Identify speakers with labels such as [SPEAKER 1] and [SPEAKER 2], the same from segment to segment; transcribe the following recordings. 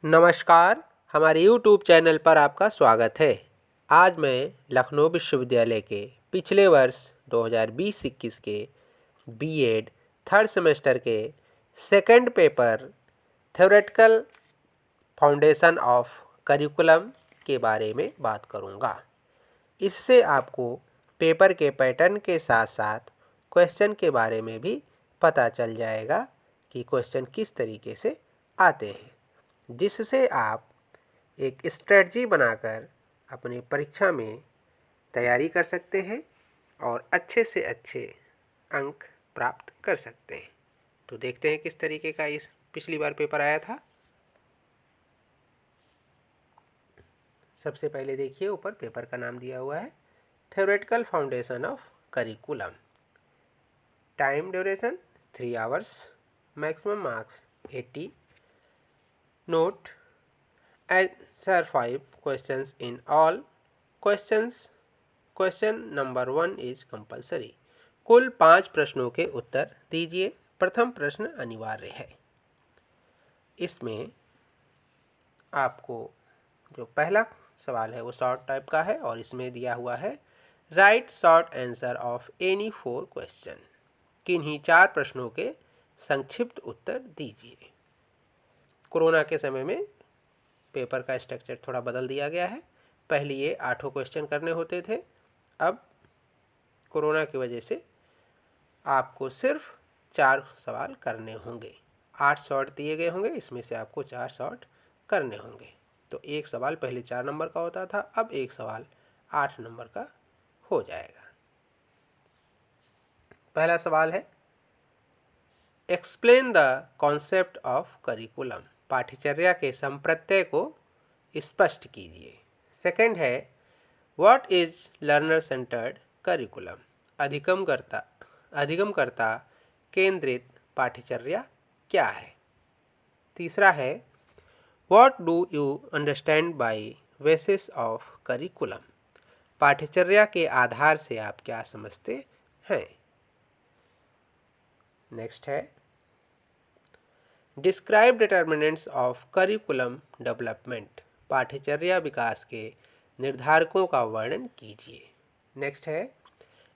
[SPEAKER 1] नमस्कार, हमारे YouTube channel पर आपका स्वागत है। आज मैं लखनऊ विश्वविद्यालय के पिछले वर्ष 2020-21 के बीएड थर्ड सेमेस्टर के second paper theoretical foundation of curriculum के बारे में बात करूंगा। इससे आपको पेपर के पैटर्न के साथ साथ क्वेश्चन के बारे में भी पता चल जाएगा कि क्वेश्चन किस तरीके से आते हैं, जिससे आप एक स्ट्रेटजी बनाकर अपनी परीक्षा में तैयारी कर सकते हैं और अच्छे से अच्छे अंक प्राप्त कर सकते हैं। तो देखते हैं किस तरीके का इस पिछली बार पेपर आया था। सबसे पहले देखिए, ऊपर पेपर का नाम दिया हुआ है theoretical foundation of curriculum. Time duration 3 hours, maximum marks 80। Note: answer 5 questions in all questions. Question number 1 is compulsory. कुल 5 प्रश्नों के उत्तर दीजिए। प्रथम प्रश्न अनिवार्य है। इसमें आपको जो पहला सवाल है वो शॉर्ट टाइप का है और इसमें दिया हुआ है right short answer of any 4 question. किन्हीं 4 प्रश्नों के संक्षिप्त उत्तर दीजिए। कोरोना के समय में पेपर का स्ट्रक्चर थोड़ा बदल दिया गया है। पहले ये 8 क्वेश्चन करने होते थे, अब कोरोना की वजह से आपको सिर्फ 4 सवाल करने होंगे। 8 शॉर्ट दिए गए होंगे, इसमें से आपको 4 शॉर्ट करने होंगे। तो एक सवाल पहले 4 नंबर का होता था, अब एक सवाल 8 नंबर का हो जाएगा। पहला सवाल है explain the concept of curriculum. पाठ्यचर्या के संप्रत्यय को स्पष्ट कीजिए। सेकंड है what is learner centred curriculum. अधिगमकर्ता केंद्रित पाठ्यचर्या क्या है। तीसरा है what do you understand by basis of curriculum. पाठ्यचर्या के आधार से आप क्या समझते हैं। नेक्स्ट है describe determinants of curriculum development. पाठ्यचर्या विकास के निर्धारकों का वर्णन कीजिए। नेक्स्ट है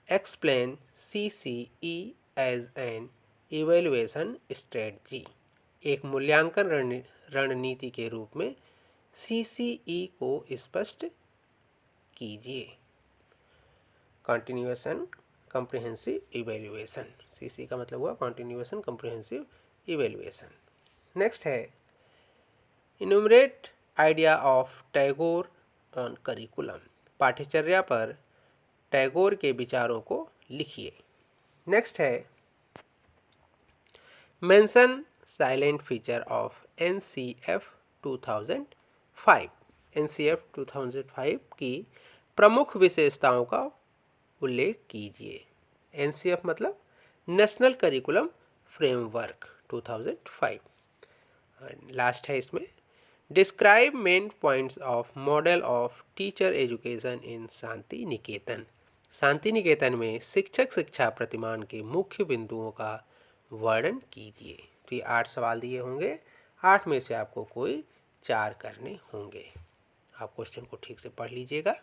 [SPEAKER 1] explain CCE as an evaluation strategy. एक मूल्यांकन रणनीति के रूप में CCE को स्पष्ट कीजिए। कंटिन्यूएशन कम्प्रिहेंसिव इवेल्युएशन, CC का मतलब हुआ कंटिन्यूएशन कम्प्रिहेंसिव इवेल्युएशन। नेक्स्ट है इनुमरेट idea of Tagore on curriculum. पाठ्यचर्या पर टैगोर के विचारों को लिखिए। नेक्स्ट है mention silent feature of NCF 2005। NCF 2005 की प्रमुख विशेषताओं का उल्लेख कीजिए। NCF मतलब नेशनल करिकुलम फ्रेमवर्क 2005। लास्ट है इसमें describe main points of model of teacher education in Shantiniketan. Shantiniketan में शिक्षक शिक्षा प्रतिमान के मुख्य बिंदुओं का वर्णन कीजिए। तो ये 8 सवाल दिए होंगे, 8 में से आपको कोई 4 करने होंगे। आप क्वेश्चन को ठीक से पढ़ लीजिएगा।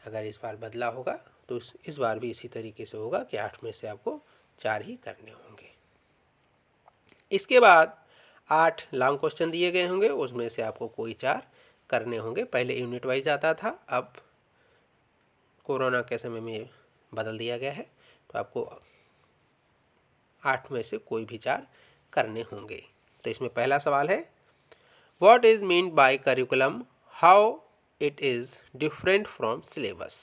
[SPEAKER 1] अगर इस बार बदला होगा तो इस बार भी इसी तरीके से होगा कि 8 में से आपको 4 ही करने होंगे। इसके बाद 8 लॉन्ग क्वेश्चन दिए गए होंगे, उसमें से आपको कोई 4 करने होंगे। पहले यूनिट वाइज आता था, अब कोरोना के समय में बदल दिया गया है, तो आपको 8 में से कोई भी 4 करने होंगे। तो इसमें पहला सवाल है what is mean by curriculum, how it is different from syllabus.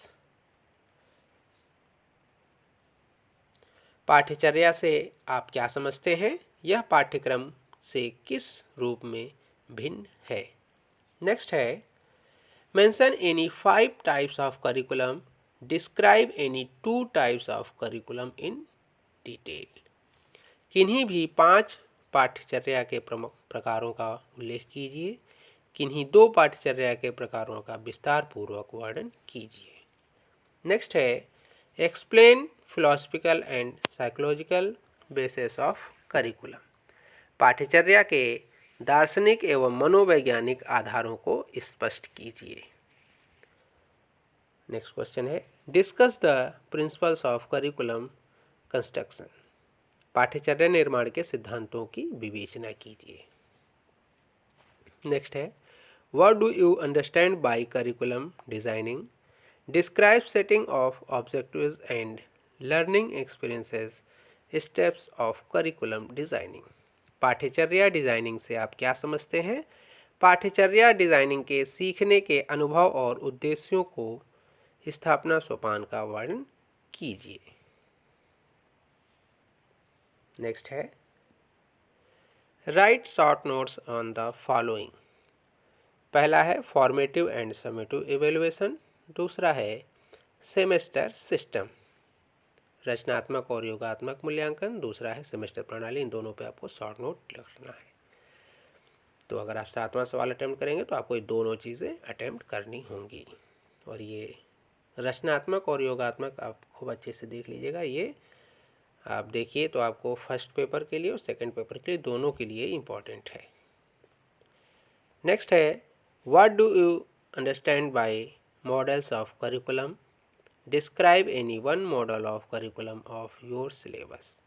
[SPEAKER 1] पाठ्यचर्या से आप क्या समझते हैं, यह पाठ्यक्रम से किस रूप में भिन्न है। नेक्स्ट है mention any 5 types of curriculum, describe any 2 types of curriculum in detail. किन्हीं भी 5 पाठ्यचर्या के प्रमुख प्रकारों का उल्लेख कीजिए। किन्हीं 2 पाठ्यचर्या के प्रकारों का विस्तार पूर्वक वर्णन कीजिए। नेक्स्ट है explain philosophical and psychological basis of curriculum. पाठ्यचर्या के दार्शनिक एवं मनोवैज्ञानिक आधारों को स्पष्ट कीजिए। नेक्स्ट क्वेश्चन है discuss the principles of curriculum construction. पाठ्यचर्या निर्माण के सिद्धांतों की विवेचना कीजिए। नेक्स्ट है what do you understand bye curriculum designing. Describe setting of objectives and learning experiences steps of curriculum designing. पाठ्यचर्या डिजाइनिंग से आप क्या समझते हैं? पाठ्यचर्या डिजाइनिंग के सीखने के अनुभव और उद्देश्यों को स्थापना सोपान का वर्णन कीजिए। नेक्स्ट है right short notes on the following. पहला है फॉर्मेटिव एंड समेटिव इवेल्युएशन, दूसरा है सेमेस्टर सिस्टम रचनात्मक और योगात्मक मूल्यांकन, दूसरा है सेमेस्टर प्रणाली। इन दोनों पे आपको शॉर्ट नोट लिखना है। तो अगर आप 7वां सवाल अटेम्प्ट करेंगे तो आपको ये दोनों चीज़ें अटेम्प्ट करनी होंगी। और ये रचनात्मक और योगात्मक आप खूब अच्छे से देख लीजिएगा। ये आप देखिए तो आपको फर्स्ट पेपर के लिए और सेकंड पेपर के लिए दोनों के लिए इम्पॉर्टेंट है। नेक्स्ट है what do you understand bye models of curriculum. Describe any one model of curriculum of your syllabus.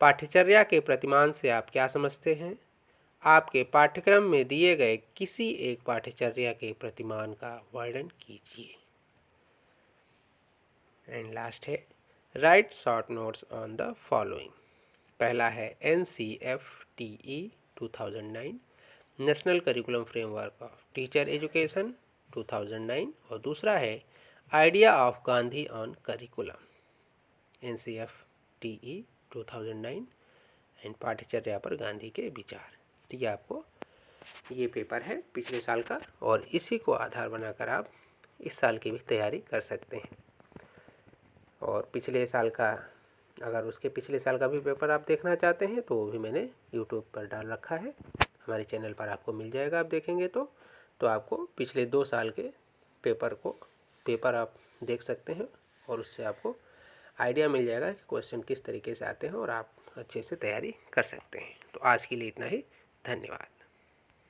[SPEAKER 1] पाठ्यचर्या के प्रतिमान से आप क्या समझते हैं? आपके पाठ्यक्रम में दिए गए किसी एक पाठ्यचर्या के प्रतिमान का वर्णन कीजिए। एंड लास्ट है right short notes on the following. पहला है NCFTE 2009 national curriculum framework of teacher education 2009 और दूसरा है idea of Gandhi on curriculum NCFTE 2009 and पाठ्यचर्या पर गांधी के विचार। तो ये आपको ये पेपर है पिछले साल का और इसी को आधार बनाकर आप इस साल की भी तैयारी कर सकते हैं। और पिछले साल का अगर उसके पिछले साल का भी पेपर आप देखना चाहते हैं तो वो भी मैंने YouTube पर डाल रखा है, हमारे चैनल पर आपको मिल जाएगा। आप देखेंगे तो आपको पिछले 2 साल के पेपर आप देख सकते हैं और उससे आपको आइडिया मिल जाएगा कि क्वेश्चन किस तरीके से आते हैं और आप अच्छे से तैयारी कर सकते हैं। तो आज के लिए इतना ही, धन्यवाद।